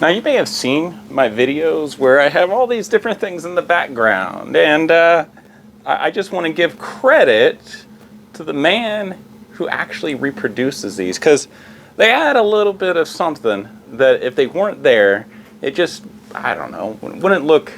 Now you may have seen my videos where I have all these different things in the background, and I just want to give credit to the man who actually reproduces these, because they add a little bit of something that if they weren't there, it just, I don't know, wouldn't look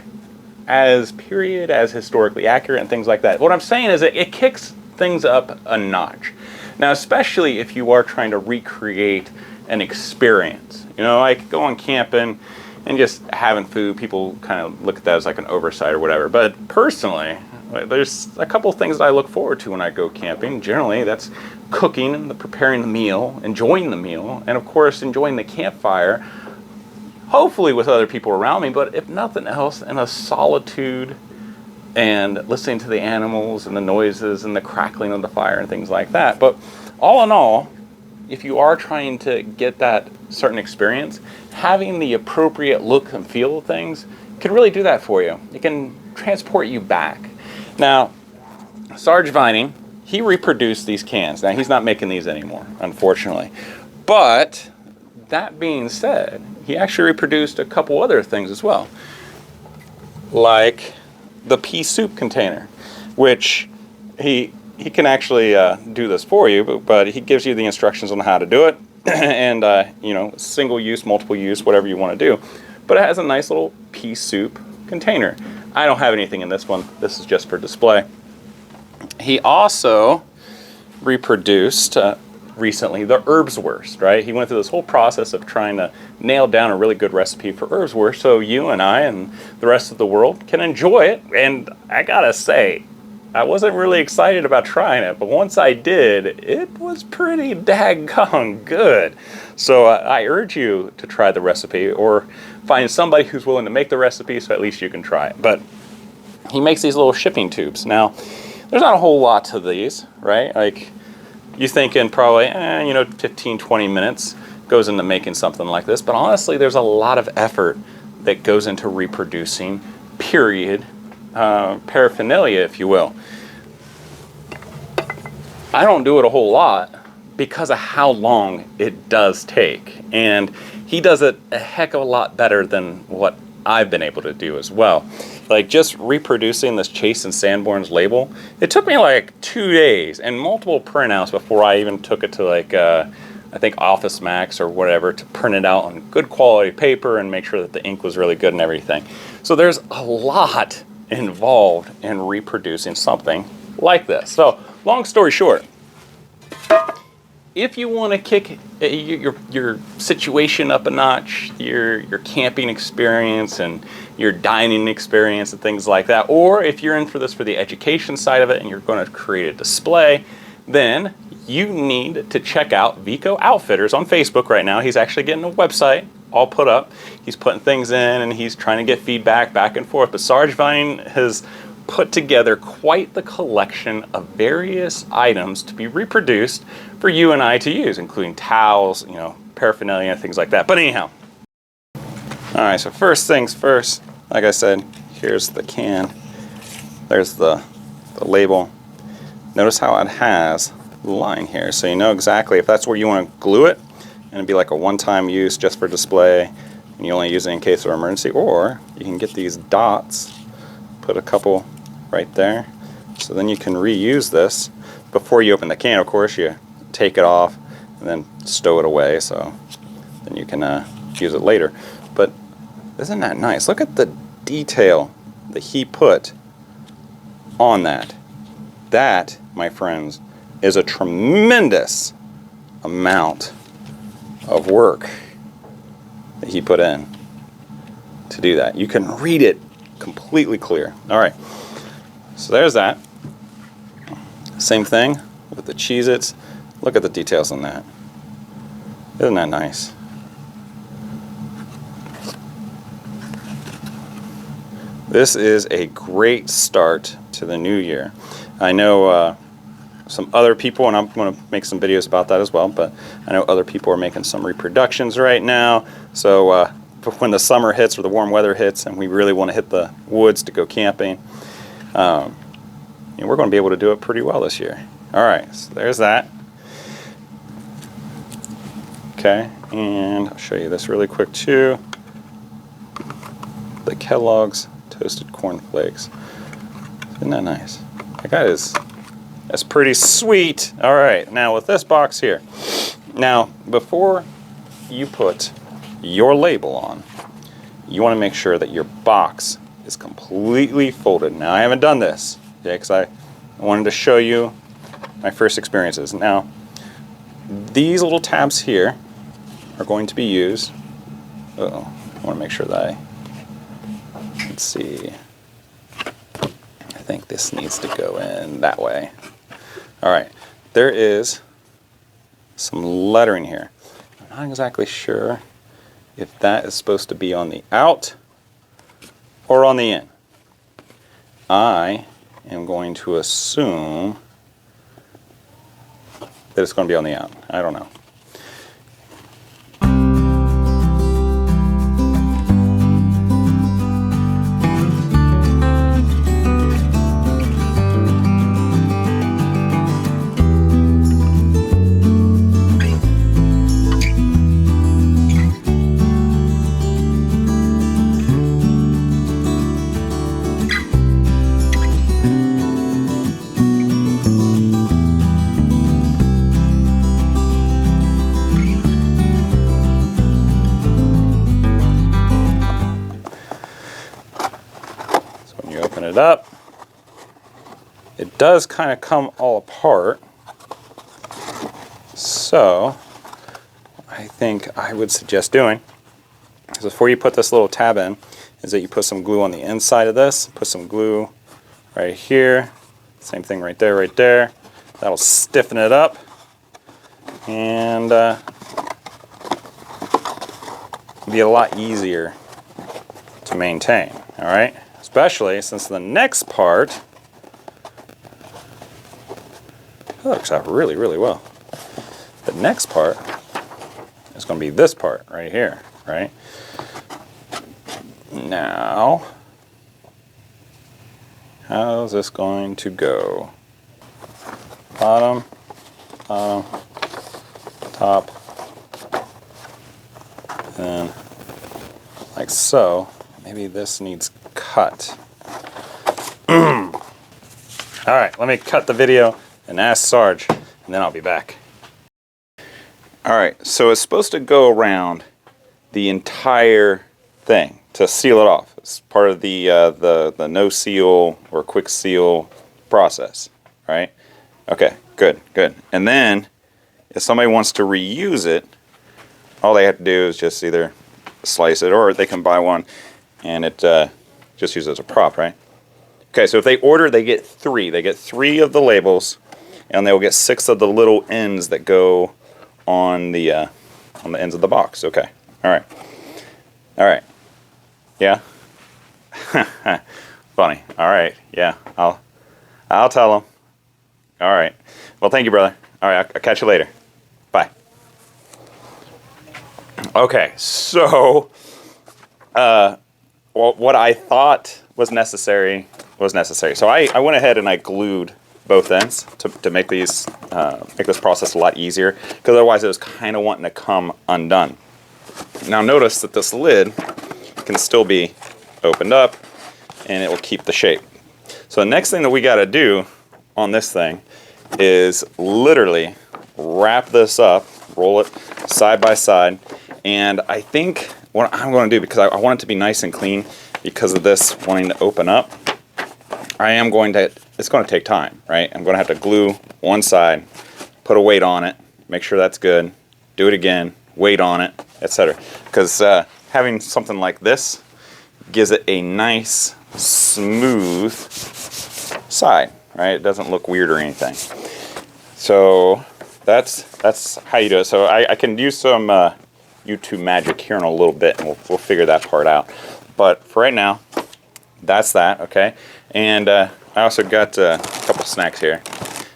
as period, as historically accurate and things like that. What I'm saying is it kicks things up a notch. Now, especially if you are trying to recreate an experience. You know, like going camping and just having food, people kind of look at that as like an oversight or whatever. But personally, there's a couple of things that I look forward to when I go camping. Generally, that's cooking and preparing the meal, enjoying the meal, and of course enjoying the campfire, hopefully with other people around me, but if nothing else, in a solitude and listening to the animals and the noises and the crackling of the fire and things like that. But all in all, if you are trying to get that certain experience, having the appropriate look and feel of things can really do that for you. It can transport you back. Now, Sarge Vining, he reproduced these cans. Now, he's not making these anymore, unfortunately. But that being said, he actually reproduced a couple other things as well, like the pea soup container, which he can actually do this for you, but he gives you the instructions on how to do it, and you know, single use, multiple use, whatever you want to do. But it has a nice little pea soup container. I don't have anything in this one. This is just for display. He also reproduced recently the Erbswurst, right? He went through this whole process of trying to nail down a really good recipe for Erbswurst so you and I and the rest of the world can enjoy it. And I gotta say, I wasn't really excited about trying it, but once I did, it was pretty daggone good. So I urge you to try the recipe, or find somebody who's willing to make the recipe so at least you can try it. But he makes these little shipping tubes. Now, there's not a whole lot to these, right? Like, you're thinking probably, you know, 15, 20 minutes goes into making something like this. But honestly, there's a lot of effort that goes into reproducing, period, paraphernalia, if you will. I don't do it a whole lot because of how long it does take. And he does it a heck of a lot better than what I've been able to do as well. Like, just reproducing this Chase and Sanborn's label, it took me like 2 days and multiple printouts before I even took it to like, I think Office Max or whatever, to print it out on good quality paper and make sure that the ink was really good and everything. So there's a lot involved in reproducing something like this. So, long story short, if you want to kick your situation up a notch, your camping experience and your dining experience and things like that, or if you're in for this for the education side of it and you're going to create a display, then you need to check out Vico Outfitters on Facebook right now. He's actually getting a website all put up. He's putting things in and he's trying to get feedback back and forth. But Sarge Vine has put together quite the collection of various items to be reproduced for you and I to use, including towels, you know, paraphernalia, things like that. But anyhow, all right, so first things first, like I said, here's the can. There's the label. Notice how it has a line here, so you know exactly if that's where you want to glue it, and it'd be like a one-time use just for display, and you only use it in case of emergency, or you can get these dots, put a couple right there, so then you can reuse this. Before you open the can, of course, you take it off and then stow it away, so then you can use it later. But isn't that nice? Look at the detail that he put on that. That, my friends, is a tremendous amount of work that he put in to do that. You can read it completely clear. All right, so there's that. Same thing with the Cheez-Its. Look at the details on that. Isn't that nice? This is a great start to the new year. I know some other people, and I'm going to make some videos about that as well, but I know other people are making some reproductions right now. So when the summer hits or the warm weather hits and we really want to hit the woods to go camping, we're going to be able to do it pretty well this year. All right, so there's that. Okay, and I'll show you this really quick too. Kellogg's Toasted Corn Flakes. Isn't that nice? That's pretty sweet. All right, now with this box here. Now, before you put your label on, you want to make sure that your box is completely folded. Now, I haven't done this, okay, because I wanted to show you my first experiences. Now, these little tabs here are going to be used. Uh-oh, I want to make sure that let's see. I think this needs to go in that way. All right, there is some lettering here. I'm not exactly sure if that is supposed to be on the out or on the in. I am going to assume that it's going to be on the out. I don't know. Up, it does kind of come all apart, so I think I would suggest doing is before you put this little tab in is that you put some glue on the inside of this, put some glue right here, same thing right there, that'll stiffen it up and be a lot easier to maintain. All right, especially since the next part works out really, really well. The next part is going to be this part right here, right? Now, how's this going to go? Bottom, top, and like so. Maybe this needs cut. All right, let me cut the video and ask Sarge, and then I'll be back. All right, so it's supposed to go around the entire thing to seal it off. It's part of the no seal or quick seal process, right? Okay, good. And then if somebody wants to reuse it, all they have to do is just either slice it or they can buy one and it just use it as a prop, right? Okay, so if they order, they get 3. They get 3 of the labels, and they will get 6 of the little ends that go on the ends of the box. Okay, all right, yeah. Funny. All right, yeah. I'll tell them. All right. Well, thank you, brother. All right, I'll catch you later. Bye. Okay, so what I thought was necessary was necessary. So I went ahead and I glued both ends to make these make this process a lot easier, because otherwise it was kind of wanting to come undone. Now notice that this lid can still be opened up and it will keep the shape. So the next thing that we got to do on this thing is literally wrap this up, roll it side by side, and I think what I'm going to do, because I want it to be nice and clean because of this wanting to open up, it's going to take time, right? I'm going to have to glue one side, put a weight on it, make sure that's good, do it again, weight on it, etc. Because having something like this gives it a nice, smooth side, right? It doesn't look weird or anything. So that's how you do it. So I can use some YouTube magic here in a little bit, and we'll figure that part out. But for right now, that's that, okay? And I also got a couple snacks here,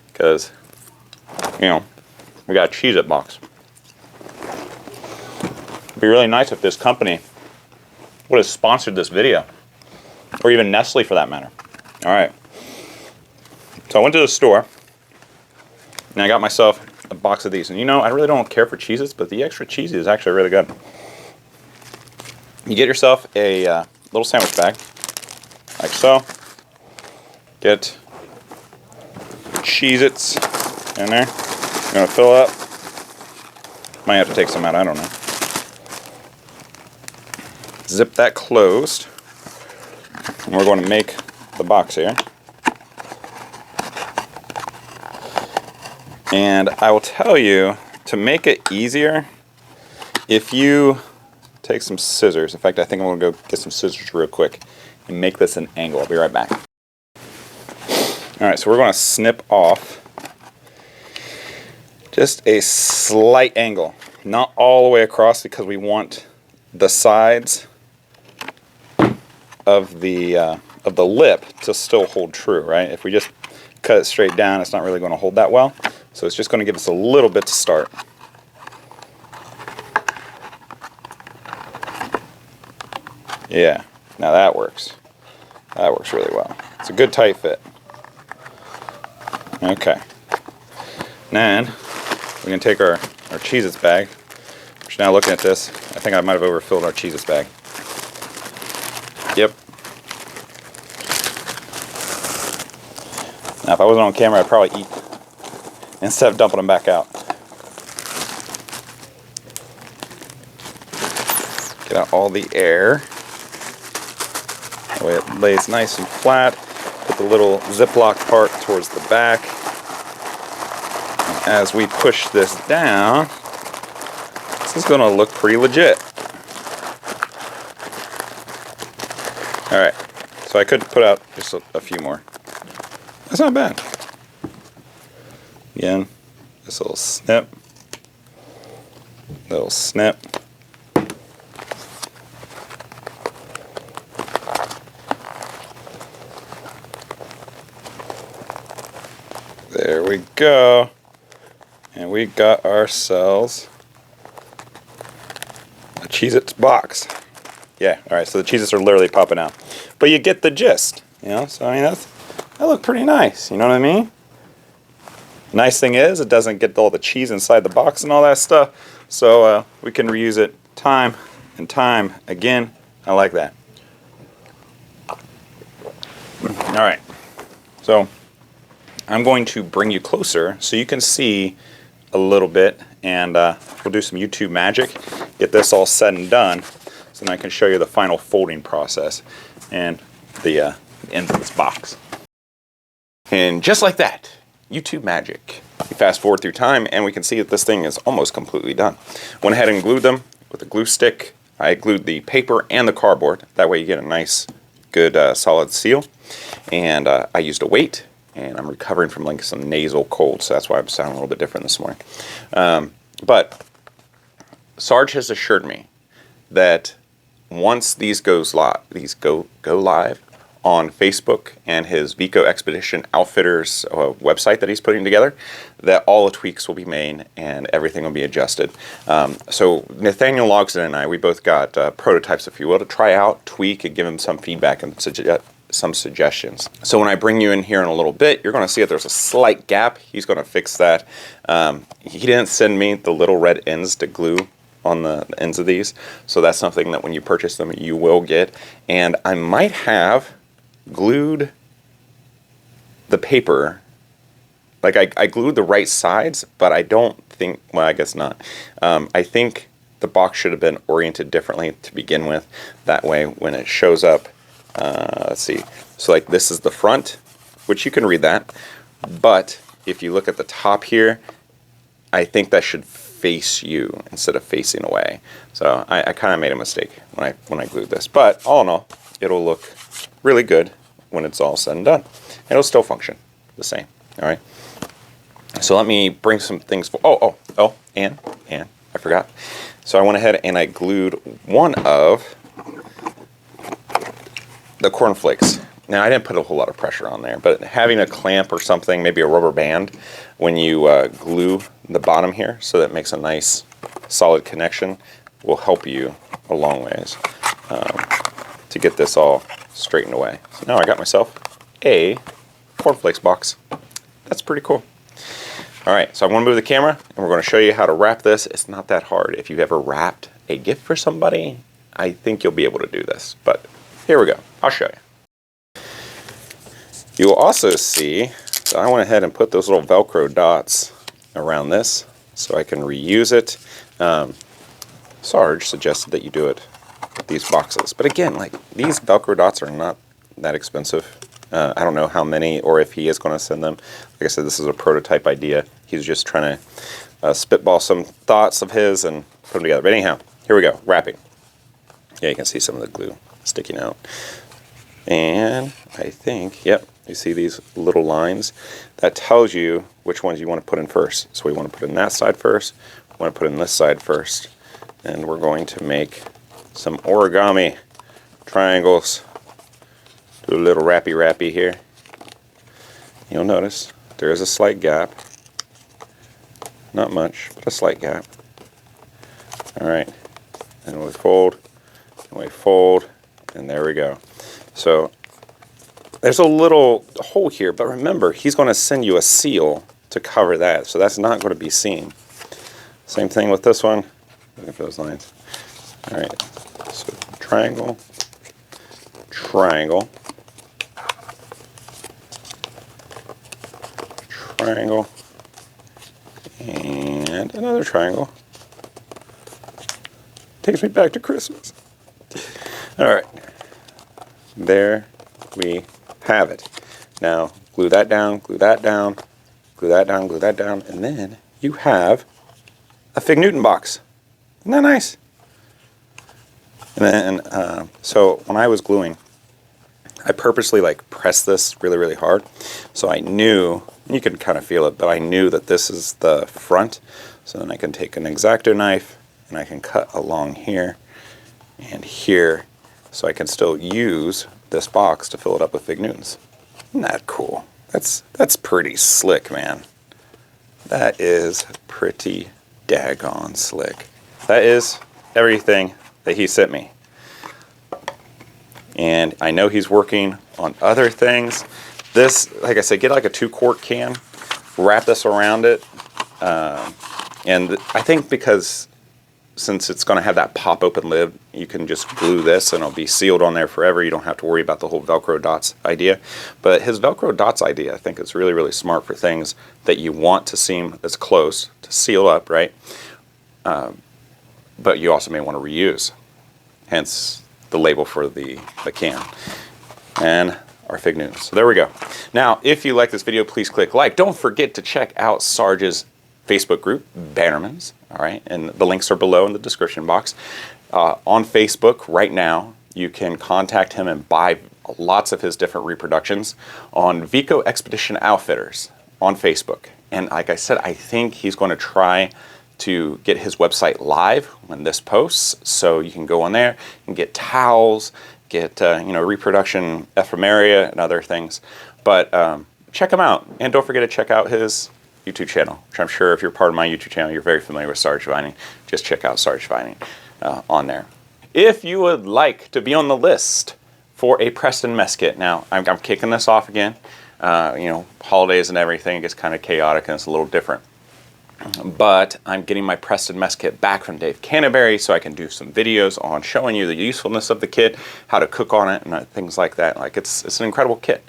because, you know, we got a Cheez-It box. It'd be really nice if this company would have sponsored this video, or even Nestle for that matter. All right. So I went to the store, and I got myself a box of these. And you know, I really don't care for Cheez-Its, but the extra cheesy is actually really good. You get yourself a little sandwich bag, like so. Get Cheez-Its in there. I'm going to fill up. Might have to take some out, I don't know. Zip that closed. And we're going to make the box here. And I will tell you, to make it easier, if you take some scissors, in fact I think I'm going to go get some scissors real quick and make this an angle. I'll be right back. Alright, so we're going to snip off just a slight angle, not all the way across, because we want the sides of the lip to still hold true, right? If we just cut it straight down, it's not really going to hold that well. So it's just going to give us a little bit to start. Yeah, now that works. That works really well. It's a good tight fit. Okay. Then we can take our Cheez-Its bag. Which, now looking at this, I think I might have overfilled our Cheez-Its bag. Yep. Now if I wasn't on camera, I'd probably eat instead of dumping them back out. Get out all the air. That way it lays nice and flat. Put the little Ziploc part towards the back. And as we push this down, this is going to look pretty legit. Alright, so I could put out just a few more. That's not bad. Again, this little snip. Little snip. There we go. And we got ourselves a Cheez-Its box. Yeah, alright, so the Cheez-Its are literally popping out. But you get the gist, you know? So, I mean, that looked pretty nice, you know what I mean? Nice thing is, it doesn't get all the cheese inside the box and all that stuff. So, we can reuse it time and time again. I like that. Alright, so I'm going to bring you closer so you can see a little bit, and we'll do some YouTube magic, get this all said and done, so then I can show you the final folding process and the end of this box. And just like that, YouTube magic. We fast forward through time and we can see that this thing is almost completely done. Went ahead and glued them with a glue stick. I glued the paper and the cardboard. That way you get a nice, good, solid seal. And I used a weight, and I'm recovering from like some nasal cold, so that's why I'm sounding a little bit different this morning. But Sarge has assured me that once these go live on Facebook and his Vico Expedition Outfitters website that he's putting together, that all the tweaks will be made and everything will be adjusted. So Nathaniel Logsdon and I, we both got prototypes, if you will, to try out, tweak, and give him some feedback and some suggestions. So when I bring you in here in a little bit, you're going to see that there's a slight gap. He's going to fix that. He didn't send me the little red ends to glue on the ends of these, so that's something that when you purchase them you will get. And I might have glued the paper, like I glued the right sides, but I don't think, well, I guess not. I think the box should have been oriented differently to begin with. That way when it shows up, let's see, so like this is the front, which you can read that, but if you look at the top here, I think that should face you instead of facing away. So I kind of made a mistake when I glued this, but all in all, it'll look really good when it's all said and done. It'll still function the same. All right. So let me bring some things. And I forgot. So I went ahead and I glued one of the cornflakes. Now I didn't put a whole lot of pressure on there, but having a clamp or something, maybe a rubber band, when you glue the bottom here, so that it makes a nice solid connection, will help you a long ways to get this all straightened away. So now I got myself a cornflakes box. That's pretty cool. All right, so I'm going to move the camera and we're going to show you how to wrap this. It's not that hard. If you've ever wrapped a gift for somebody, I think you'll be able to do this. But here we go. I'll show you. You will also see that I went ahead and put those little Velcro dots around this so I can reuse it. Sarge suggested that you do it with these boxes. But again, like, these Velcro dots are not that expensive. I don't know how many or if he is going to send them. Like I said, this is a prototype idea. He's just trying to spitball some thoughts of his and put them together. But anyhow, here we go, wrapping. Yeah, you can see some of the glue sticking out. And I think, yep, you see these little lines? That tells you which ones you want to put in first. So we want to put in that side first, we want to put in this side first. And we're going to make some origami triangles. Do a little wrappy here. You'll notice there is a slight gap. Not much, but a slight gap. Alright, and we fold, and there we go. So there's a little hole here, but remember, he's going to send you a seal to cover that, so that's not going to be seen. Same thing with this one. Look at those lines. Alright, so triangle, triangle, triangle, and another triangle. Takes me back to Christmas. Alright, there we have it. Now glue that down, glue that down, glue that down, glue that down, and then you have a Fig Newton box. Isn't that nice? And then, so when I was gluing, I purposely like pressed this really, really hard. So I knew, you can kind of feel it, but I knew that this is the front. So then I can take an X-Acto knife and I can cut along here and here, so I can still use this box to fill it up with Fig Newtons. Isn't that cool? That's pretty slick, man. That is pretty daggone slick. That is everything that he sent me. And I know he's working on other things. This, like I said, get like a 2-quart can, wrap this around it. And I think because since it's going to have that pop open lid, you can just glue this and it'll be sealed on there forever. You don't have to worry about the whole Velcro dots idea. But his Velcro dots idea, I think, is really, really smart for things that you want to seem as close to seal up, right? But you also may want to reuse. Hence the label for the can. And our Fig Newtons. So there we go. Now, if you like this video, please click like. Don't forget to check out Sarge's Facebook group, Bannerman's, all right? And the links are below in the description box. On Facebook right now, you can contact him and buy lots of his different reproductions on Vico Expedition Outfitters on Facebook. And like I said, I think he's going to try to get his website live when this posts, so you can go on there and get towels, get reproduction ephemera and other things. But check him out, and don't forget to check out his YouTube channel, which I'm sure if you're part of my YouTube channel, you're very familiar with Sarge Vining. Just check out Sarge Vining on there. If you would like to be on the list for a Preston Mess Kit, now I'm kicking this off again. Holidays and everything, it gets kind of chaotic and it's a little different. But I'm getting my Preston Mess Kit back from Dave Canterbury, so I can do some videos on showing you the usefulness of the kit, how to cook on it, and things like that. Like, it's an incredible kit.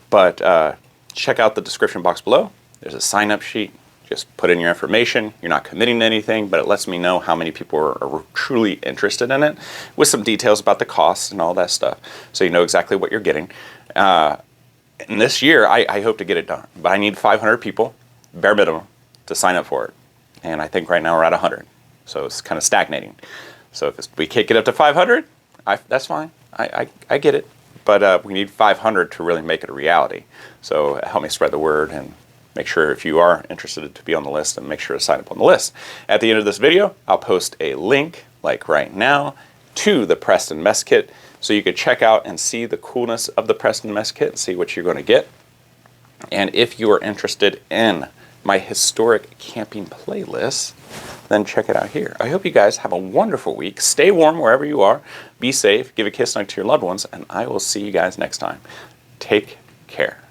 But check out the description box below. There's a sign-up sheet. Just put in your information. You're not committing to anything, but it lets me know how many people are truly interested in it, with some details about the costs and all that stuff, so you know exactly what you're getting. And this year, I hope to get it done. But I need 500 people, bare minimum, to sign up for it. And I think right now we're at 100. So it's kind of stagnating. So if we can't get up to 500, that's fine. I get it. But we need 500 to really make it a reality. So help me spread the word and make sure, if you are interested to be on the list, and make sure to sign up on the list. At the end of this video, I'll post a link, like right now, to the Preston Mess Kit, so you could check out and see the coolness of the Preston Mess Kit and see what you're going to get. And if you are interested in my historic camping playlist, then check it out here. I hope you guys have a wonderful week. Stay warm wherever you are. Be safe. Give a kiss to your loved ones. And I will see you guys next time. Take care.